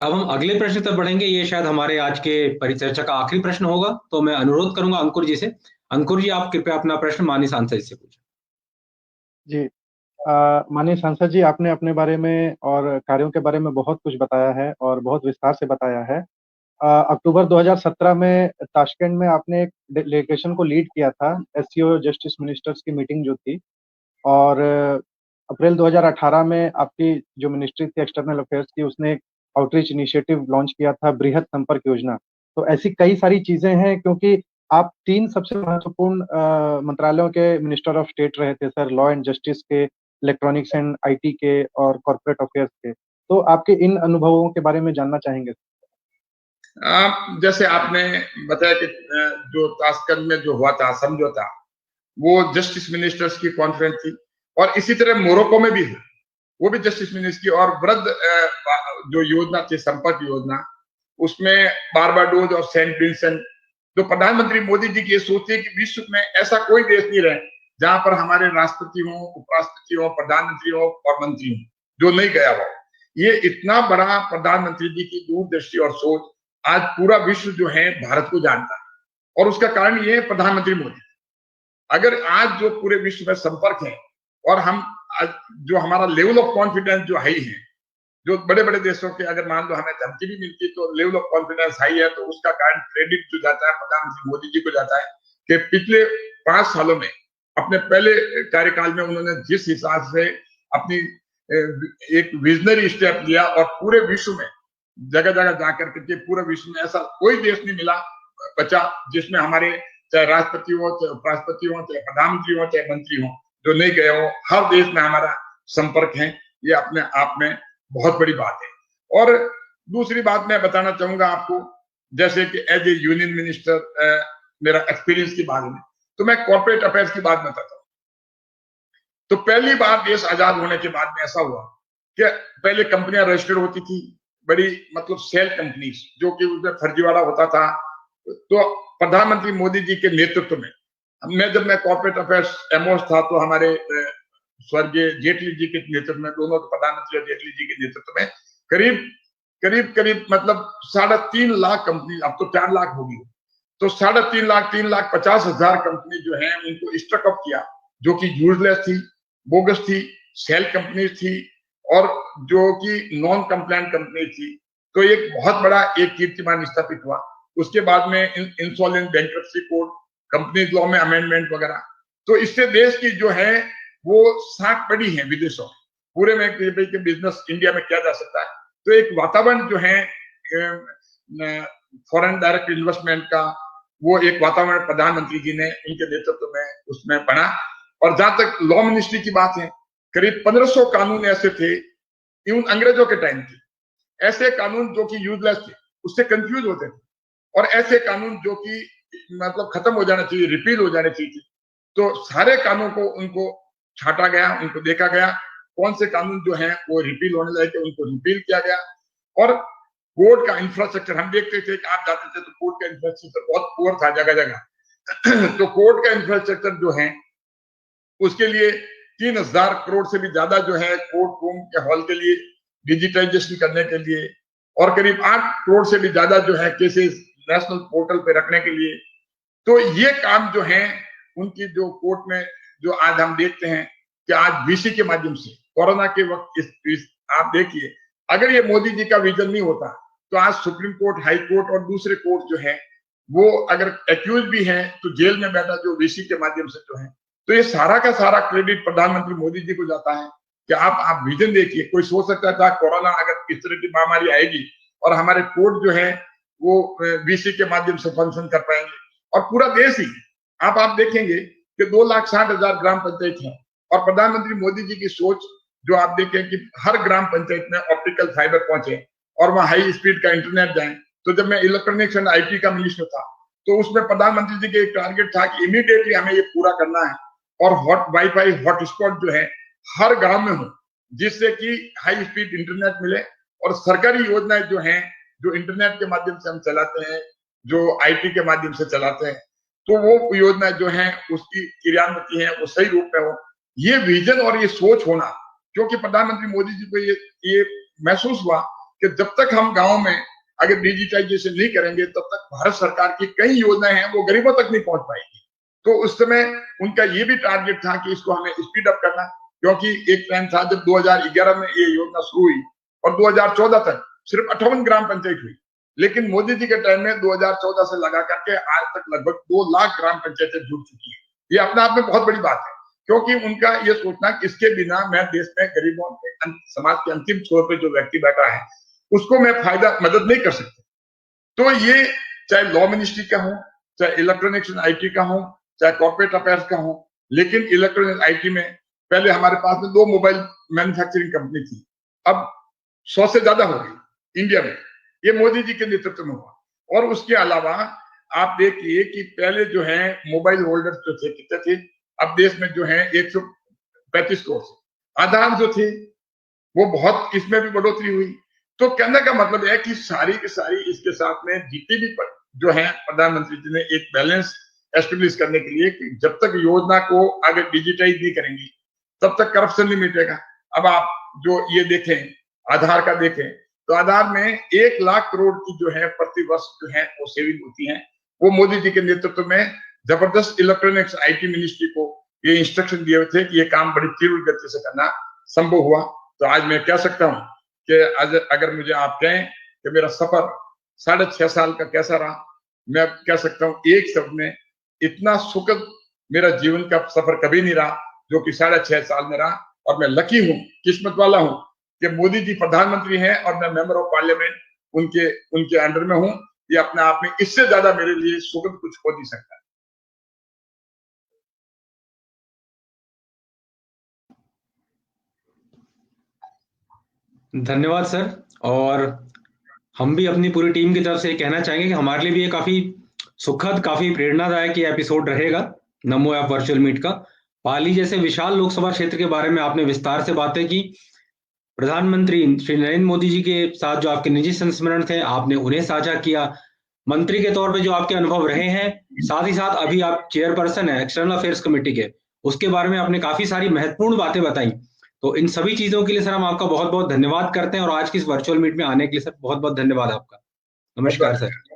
अब हम अगले प्रश्न तक बढ़ेंगे। ये शायद हमारे आज के परिचर्चा का आखिरी प्रश्न होगा, तो मैं अनुरोध करूंगा अंकुर जी से। अंकुर जी, आप कृपया अपना प्रश्न माननीय सांसद जी से पूछें। जी। माननीय सांसद जी, आपने अपने बारे में और कार्यों के बारे में बहुत कुछ बताया है और बहुत विस्तार से बताया है। अक्टूबर 2017 में ताशकंद में आपने एक डेलीगेशन को लीड किया था, एससीओ जस्टिस मिनिस्टर्स की मीटिंग जो थी। और अप्रैल 2018 में आपकी जो मिनिस्ट्री थी एक्सटर्नल अफेयर्स की, उसने एक आउटरीच इनिशिएटिव लॉन्च किया था, बृहत संपर्क योजना। तो ऐसी कई सारी चीजें हैं, क्योंकि आप तीन सबसे महत्वपूर्ण मंत्रालयों के मिनिस्टर ऑफ स्टेट रहे थे सर, लॉ एंड जस्टिस के, इलेक्ट्रॉनिक्स एंड आईटी के और कॉर्पोरेट अफेयर्स के। तो आपके इन अनुभवों के बारे में जानना चाहेंगे। आप जैसे आपने बताया कि जो ताशकंद में जो हुआ था समझौता, वो जस्टिस मिनिस्टर्स की कॉन्फ्रेंस थी, और इसी तरह मोरक्को में भी हुई, वो भी जस्टिस मिनिस्टर की। और वृद्ध जो योजना थी, संपर्क योजना, उसमें बारबाडोस और सेंट विंसेंट, तो प्रधानमंत्री मोदी जी की ये सोच है कि विश्व में ऐसा कोई देश नहीं रहे जहां पर हमारे राष्ट्रपति हो, उपराष्ट्रपति हो, प्रधानमंत्री हो और मंत्री हो जो नहीं गया हो। ये इतना बड़ा प्रधानमंत्री जी की दूरदृष्टि और सोच आज पूरा विश्व जो है भारत को जानता है, और उसका कारण ये है प्रधानमंत्री मोदी। अगर आज जो पूरे विश्व में संपर्क है, और हम जो हमारा लेवल ऑफ कॉन्फिडेंस जो हाई है, जो बड़े बड़े देशों के अगर मान लो हमें धमकी भी मिलती है तो लेवल ऑफ कॉन्फिडेंस हाई है, तो उसका कारण क्रेडिट जो जाता है प्रधानमंत्री मोदी जी को जाता है कि पिछले 5 सालों में अपने पहले कार्यकाल में उन्होंने जिस हिसाब से अपनी एक विजनरी स्टेप लिया, और पूरे विश्व में जगह जगह जाकर के पूरे विश्व में ऐसा कोई देश नहीं मिला बचा जिसमें हमारे चाहे राष्ट्रपति हो, चाहे उपराष्ट्रपति हो, चाहे प्रधानमंत्री हो, चाहे मंत्री हो, जो नहीं गए हो। हर देश में हमारा संपर्क है, ये अपने आप में बहुत बड़ी बात है। और दूसरी बात मैं बताना चाहूंगा आपको, जैसे कि एज ए यूनियन मिनिस्टर मेरा एक्सपीरियंस की बात में, तो मैं कॉर्पोरेट अफेयर्स की बात बताता हूँ। तो पहली बार देश आजाद होने के बाद में ऐसा हुआ कि पहले कंपनियां रजिस्टर्ड होती थी, बड़ी मतलब सेल कंपनीज, जो कि उसमें फर्जीवाड़ा होता था। तो प्रधानमंत्री मोदी जी के नेतृत्व में जब मैं कॉर्पोरेट अफेयर्स एमओस था, तो हमारे स्वर्गीय जेटली जी के नेतृत्व में, दोनों प्रधानमंत्री और जेटली जी के नेतृत्व में करीब करीब करीब मतलब 3.5 लाख कंपनी, अब तो 4 लाख होगी, तो 3.5 लाख, 3,50,000 कंपनी जो है उनको स्ट्रक अप किया, जो कि यूजलेस थी, बोगस थी, सेल कंपनी थी, और जो कि नॉन कंप्लायंट कंपनी थी। तो एक बहुत बड़ा एक कीर्तिमान स्थापित हुआ। उसके बाद में insolvent bankruptcy code, companies law में अमेंडमेंट वगैरह। तो इससे देश की जो है वो साख पड़ी है विदेशों में, पूरे में कि बिजनेस इंडिया में किया जा सकता है। तो एक वातावरण जो है फॉरेन डायरेक्ट इन्वेस्टमेंट का, वो एक वातावरण प्रधानमंत्री जी ने उनके नेतृत्व में उसमें बना। और जहां तक लॉ मिनिस्ट्री की बात है, करीब 1500 कानून ऐसे थे, इवन अंग्रेजों के टाइम के ऐसे कानून जो कि यूजलेस थे, उससे कंफ्यूज होते थे, और ऐसे कानून जो कि मतलब खत्म हो जाना चाहिए, रिपील हो जाने चाहिए। तो सारे कानून को उनको छांटा गया, उनको देखा गया कौन से कानून जो है वो रिपील होने लायक है, उनको रिपील किया गया। और कोर्ट का इंफ्रास्ट्रक्चर हम देखते थे कि आप जाते थे तो कोर्ट का इंफ्रास्ट्रक्चर बहुत पुअर था जगह जगह। तो कोर्ट का इंफ्रास्ट्रक्चर जो है उसके लिए 3,000 करोड़ से भी ज्यादा जो है कोर्ट रूम के हॉल के लिए डिजिटाइजेशन करने के लिए, और करीब 8 करोड़ से भी ज्यादा जो है केसेस नेशनल पोर्टल पे रखने के लिए। तो ये काम जो है उनकी जो कोर्ट में, जो आज हम देखते हैं कि आज वीसी के माध्यम से कोरोना के वक्त आप देखिए, अगर ये मोदी जी का विजन नहीं होता तो आज सुप्रीम कोर्ट, हाई कोर्ट और दूसरे कोर्ट जो है वो अगर एक्यूज भी हैं तो जेल में बैठा, जो वीसी के माध्यम से जो है। तो ये सारा का सारा क्रेडिट प्रधानमंत्री मोदी जी को जाता है कि आप विजन देखिए। कोई सोच सकता था कोरोना अगर इस तरह की महामारी आएगी और हमारे कोर्ट जो है वो वीसी के माध्यम से फंक्शन कर पाएंगे, और पूरा देश ही आप देखेंगे कि 2,60,000 ग्राम पंचायत है, और प्रधानमंत्री मोदी जी की सोच जो आप देखें कि हर ग्राम पंचायत में ऑप्टिकल फाइबर पहुंचे और वहां हाई स्पीड का इंटरनेट जाए। तो जब मैं इलेक्ट्रॉनिक्स एंड आईटी का मिनिस्टर था, तो उसमें प्रधानमंत्री जी के एक टारगेट था कि इमीडिएटली हमें ये पूरा करना है, और वाईफाई हॉटस्पॉट जो है हर गांव में हो, जिससे कि हाई स्पीड इंटरनेट मिले। और सरकारी योजनाएं जो हैं, जो इंटरनेट के माध्यम से हम चलाते हैं, जो आईटी के माध्यम से चलाते हैं, तो वो योजना जो है उसकी क्रियान्विति है वो सही रूप में हो। ये विजन और ये सोच होना, क्योंकि प्रधानमंत्री मोदी जी को ये महसूस हुआ कि जब तक हम गाँव में अगर डिजिटाइजेशन नहीं करेंगे तब तक भारत सरकार की कई योजनाएं हैं वो गरीबों तक नहीं पहुंच पाएगी। तो उस समय उनका ये भी टारगेट था कि इसको हमें स्पीड अप करना, क्योंकि एक टाइम था जब 2011 में ये योजना शुरू हुई और 2014 तक सिर्फ 58 ग्राम पंचायत हुई, लेकिन मोदी जी के टाइम में 2014 से लगा करके आज तक लगभग 2 लाख ग्राम पंचायतें जुड़ चुकी है। ये अपने आप में बहुत बड़ी बात है, क्योंकि उनका ये सोचना कि इसके बिना मैं देश में गरीबों के समाज के अंतिम छोर पे जो व्यक्ति बैठा है उसको मैं मदद नहीं कर सकता। तो ये चाहे लॉ मिनिस्ट्री का हो, चाहे इलेक्ट्रॉनिक्स एंड आईटी का हो, चाहे कॉर्पोरेट अफेयर्स का हो, लेकिन इलेक्ट्रॉनिक्स आईटी में पहले हमारे पास में 2 मोबाइल मैन्युफैक्चरिंग कंपनी थी, अब 100 से ज्यादा हो गई इंडिया में। ये मोदी जी के नेतृत्व में हुआ। और उसके अलावा आप देखिए कि पहले जो है मोबाइल होल्डर्स जो थे कितने थे, अब देश में जो है 135 करोड़ से। आधार जो थे वो बहुत, इसमें भी बढ़ोतरी हुई। तो कहने का मतलब है कि सारी की सारी इसके साथ में जितनी भी जो है प्रधानमंत्री जी ने एक बैलेंस एस्टेब्लिश करने के लिए कि जब तक योजना को अगर डिजिटाइज नहीं करेंगे तब तक करप्शन नहीं मिटेगा। अब आप जो ये देखें, आधार का देखें, तो आधार में 1 लाख करोड़ की जो है प्रति वर्ष जो है वो सेविंग होती है। वो मोदी जी के नेतृत्व में जबरदस्त इलेक्ट्रॉनिक्स आईटी मिनिस्ट्री को ये इंस्ट्रक्शन दिए हुए थे कि ये काम बड़ी तीव्र गति से करना संभव हुआ। तो आज मैं कह सकता हूँ कि आज अगर मुझे आप कहें कि मेरा सफर 6.5 साल का कैसा रहा, मैं कह सकता हूँ एक शब्द में, इतना सुखद मेरा जीवन का सफर कभी नहीं रहा जो कि 6.5 साल में रहा। और मैं लकी हूँ, किस्मत वाला हूँ कि मोदी जी प्रधानमंत्री हैं और मैं मेंबर ऑफ पार्लियामेंट उनके अंडर में हूँ। ये अपने आप में इससे ज्यादा मेरे लिए सुखद कुछ हो नहीं सकता। धन्यवाद सर। और हम भी अपनी पूरी टीम की तरफ से कहना चाहेंगे कि हमारे लिए भी ये काफी सुखद, काफी प्रेरणादायक ये एपिसोड रहेगा नमो ऐप वर्चुअल मीट का। पाली जैसे विशाल लोकसभा क्षेत्र के बारे में आपने विस्तार से बातें की। प्रधानमंत्री श्री नरेंद्र मोदी जी के साथ जो आपके निजी संस्मरण थे आपने उन्हें साझा किया। मंत्री के तौर पे जो आपके अनुभव रहे हैं, साथ ही साथ अभी आप चेयरपर्सन है एक्सटर्नल अफेयर्स कमेटी के, उसके बारे में आपने काफी सारी महत्वपूर्ण बातें बताई। तो इन सभी चीजों के लिए सर हम आपका बहुत बहुत धन्यवाद करते हैं और आज की इस वर्चुअल मीट में आने के लिए सर बहुत बहुत धन्यवाद आपका। नमस्कार सर।